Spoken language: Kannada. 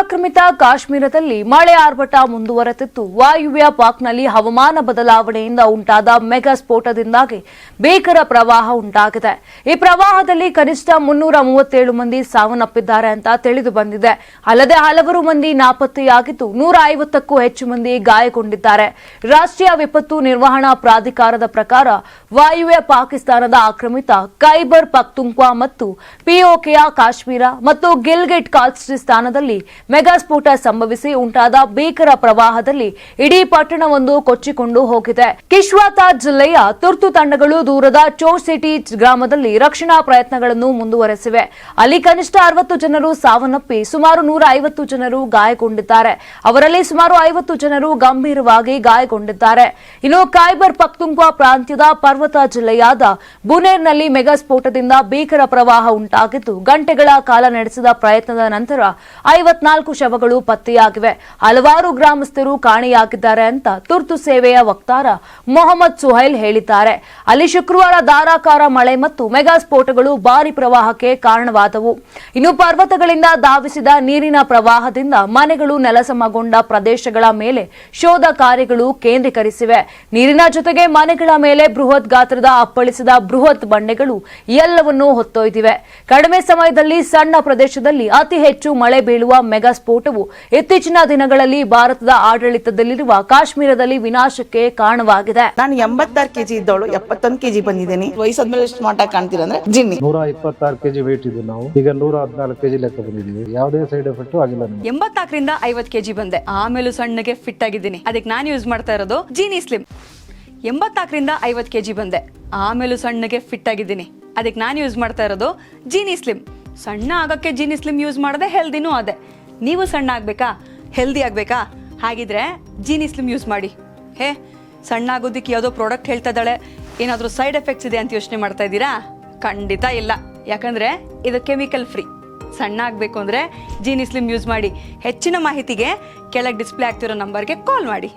ಕೇಂದ್ರಾಕ್ರಮಿತ ಕಾಶ್ಮೀರದಲ್ಲಿ ಮಳೆ ಆರ್ಭಟ ಮುಂದುವರೆದಿದ್ದು ವಾಯುವ್ಯ ಪಾಕ್ನಲ್ಲಿ ಹವಾಮಾನ ಬದಲಾವಣೆಯಿಂದ ಉಂಟಾದ ಮೆಗಾ ಸ್ಫೋಟದಿಂದಾಗಿ ಭೀಕರ ಪ್ರವಾಹ ಉಂಟಾಗಿದೆ. ಈ ಪ್ರವಾಹದಲ್ಲಿ ಕನಿಷ್ಠ 337 ಮಂದಿ ಸಾವನ್ನಪ್ಪಿದ್ದಾರೆ ಅಂತ ತಿಳಿದು ಬಂದಿದೆ. ಅಲ್ಲದೆ ಹಲವರು ಮಂದಿ ನಾಪತ್ತೆಯಾಗಿದ್ದು 150ಕ್ಕೂ ಹೆಚ್ಚು ಮಂದಿ ಗಾಯಗೊಂಡಿದ್ದಾರೆ. ರಾಷ್ಟ್ರೀಯ ವಿಪತ್ತು ನಿರ್ವಹಣಾ ಪ್ರಾಧಿಕಾರದ ಪ್ರಕಾರ ವಾಯುವ್ಯ ಪಾಕಿಸ್ತಾನದ ಆಕ್ರಮಿತ ಖೈಬರ್ ಪಖ್ತೂನ್ಖ್ವಾ ಮತ್ತು ಪಿಒಕೆಯ ಕಾಶ್ಮೀರ ಮತ್ತು ಗಿಲ್ಗಿಟ್ ಬಾಲ್ಟಿಸ್ತಾನದಲ್ಲಿ ಮೆಗಾ ಸ್ಫೋಟ ಸಂಭವಿಸಿ ಉಂಟಾದ ಭೀಕರ ಪ್ರವಾಹದಲ್ಲಿ ಇಡೀ ಪಟ್ಟಣವೊಂದು ಕೊಚ್ಚಿಕೊಂಡು ಹೋಗಿದೆ. ಕಿಶ್ವಾತಾ ಜಿಲ್ಲೆಯ ತುರ್ತು ತಂಡಗಳು ದೂರದ ಚೋರ್ ಸಿಟಿ ಗ್ರಾಮದಲ್ಲಿ ರಕ್ಷಣಾ ಪ್ರಯತ್ನಗಳನ್ನು ಮುಂದುವರೆಸಿವೆ. ಅಲ್ಲಿ ಕನಿಷ್ಠ 60 ಜನರು ಸಾವನ್ನಪ್ಪಿ ಸುಮಾರು 150 ಜನರು ಗಾಯಗೊಂಡಿದ್ದಾರೆ. ಅವರಲ್ಲಿ ಸುಮಾರು 50 ಜನರು ಗಂಭೀರವಾಗಿ ಗಾಯಗೊಂಡಿದ್ದಾರೆ. ಇನ್ನು ಖೈಬರ್ ಪಖ್ತೂನ್ಖ್ವಾ ಪ್ರಾಂತ್ಯದ ಪರ್ವತ ಜಿಲ್ಲೆಯಾದ ಬುನೇರ್ನಲ್ಲಿ ಮೆಗಾ ಸ್ಫೋಟದಿಂದ ಭೀಕರ ಪ್ರವಾಹ ಉಂಟಾಗಿದ್ದು ಗಂಟೆಗಳ ಕಾಲ ನಡೆಸಿದ ಪ್ರಯತ್ನದ ನಂತರ 54 ಶವಗಳು ಪತ್ತೆಯಾಗಿವೆ. ಹಲವಾರು ಗ್ರಾಮಸ್ಥರು ಕಾಣೆಯಾಗಿದ್ದಾರೆ ಅಂತ ತುರ್ತು ಸೇವೆಯ ವಕ್ತಾರ ಮೊಹಮ್ಮದ್ ಸುಹೈಲ್ ಹೇಳಿದ್ದಾರೆ. ಅಲ್ಲಿ ಶುಕ್ರವಾರ ಧಾರಾಕಾರ ಮಳೆ ಮತ್ತು ಮೆಗಾ ಸ್ಫೋಟಗಳು ಭಾರಿ ಪ್ರವಾಹಕ್ಕೆ ಕಾರಣವಾದವು. ಇನ್ನು ಪರ್ವತಗಳಿಂದ ಧಾವಿಸಿದ ನೀರಿನ ಪ್ರವಾಹದಿಂದ ಮನೆಗಳು ನೆಲಸಮಗೊಂಡ ಪ್ರದೇಶಗಳ ಮೇಲೆ ಶೋಧ ಕಾರ್ಯಗಳು ಕೇಂದ್ರೀಕರಿಸಿವೆ. ನೀರಿನ ಜೊತೆಗೆ ಮನೆಗಳ ಮೇಲೆ ಬೃಹತ್ ಗಾತ್ರದ ಅಪ್ಪಳಿಸಿದ ಬೃಹತ್ ಬಂಡೆಗಳು ಎಲ್ಲವನ್ನೂ ಹೊತ್ತೊಯ್ದಿವೆ. ಕಡಿಮೆ ಸಮಯದಲ್ಲಿ ಸಣ್ಣ ಪ್ರದೇಶದಲ್ಲಿ ಅತಿ ಹೆಚ್ಚು ಮಳೆ ಬೀಳುವ ಮೆಗಾ ಸ್ಫೋಟವು ಇತ್ತೀಚಿನ ದಿನಗಳಲ್ಲಿ ಭಾರತದ ಆಡಳಿತದಲ್ಲಿರುವ ಕಾಶ್ಮೀರದಲ್ಲಿ ವಿನಾಶಕ್ಕೆ ಕಾರಣವಾಗಿದೆ. ನಾನು 86 ಕೆಜಿ ಇದ್ದವಳು 71 ಕೆಜಿ ಬಂದಿದ್ದೀನಿ. ವಯಸ್ಸಾದ್ಮೇಲೆ ಸ್ಮಾರ್ಟ್ ಆಗಿ ಕಾಣ್ತೀರ ಅಂದ್ರೆ ಜಿನ್ನಿ. 126 ಕೆಜಿ ವೇಟ್ ಇದ್ದು ನಾವು ಈಗ 114 ಕೆಜಿ ಲೆಕ್ಕ ಬಂದಿದ್ದೀವಿ. ಯಾವುದೇ ಸೈಡ್ ಎಫೆಕ್ಟ್ ಆಗಿಲ್ಲ. 84ರಿಂದ 50 ಕೆಜಿ ಬಂದೆ. ಆಮೇಲೆ ಸಣ್ಣಗೆ ಫಿಟ್ ಆಗಿದ್ದೀನಿ. ಅದಕ್ಕೆ ನಾನು ಯೂಸ್ ಮಾಡ್ತಾ ಇರೋದು ಜೀನಿ ಸ್ಲಿಮ್. 84ರಿಂದ 50 ಕೆಜಿ ಬಂದೆ. ಆಮೇಲೆ ಸಣ್ಣಗೆ ಫಿಟ್ ಆಗಿದ್ದೀನಿ. ಅದಕ್ಕೆ ನಾನು ಯೂಸ್ ಮಾಡ್ತಾ ಇರೋದು ಜೀನಿ ಸ್ಲಿಮ್. ಸಣ್ಣ ಆಗಕ್ಕೆ ಜೀನಿ ಸ್ಲಿಮ್ ಯೂಸ್ ಮಾಡದೆ ಹೆಲ್ದಿನೂ ಅದೇ. ನೀವು ಸಣ್ಣ ಆಗ್ಬೇಕಾ, ಹೆಲ್ದಿ ಆಗ್ಬೇಕಾ? ಹಾಗಿದ್ರೆ ಜೀನಿ ಸ್ಲಿಮ್ ಯೂಸ್ ಮಾಡಿ. ಸಣ್ಣ ಆಗೋದಕ್ಕೆ ಯಾವುದೋ ಪ್ರಾಡಕ್ಟ್ ಹೇಳ್ತಾ ಇದ್ದಾಳೆ, ಏನಾದರೂ ಸೈಡ್ ಎಫೆಕ್ಟ್ಸ್ ಇದೆ ಅಂತ ಯೋಚನೆ ಮಾಡ್ತಾ ಇದ್ದೀರಾ? ಖಂಡಿತ ಇಲ್ಲ. ಯಾಕಂದ್ರೆ ಇದು ಕೆಮಿಕಲ್ ಫ್ರೀ. ಸಣ್ಣ ಆಗಬೇಕು ಅಂದ್ರೆ ಜೀನಿ ಸ್ಲಿಮ್ ಯೂಸ್ ಮಾಡಿ. ಹೆಚ್ಚಿನ ಮಾಹಿತಿಗೆ ಕೆಳಗೆ ಡಿಸ್ಪ್ಲೇ ಆಗ್ತಿರೋ ನಂಬರ್ಗೆ ಕಾಲ್ ಮಾಡಿ.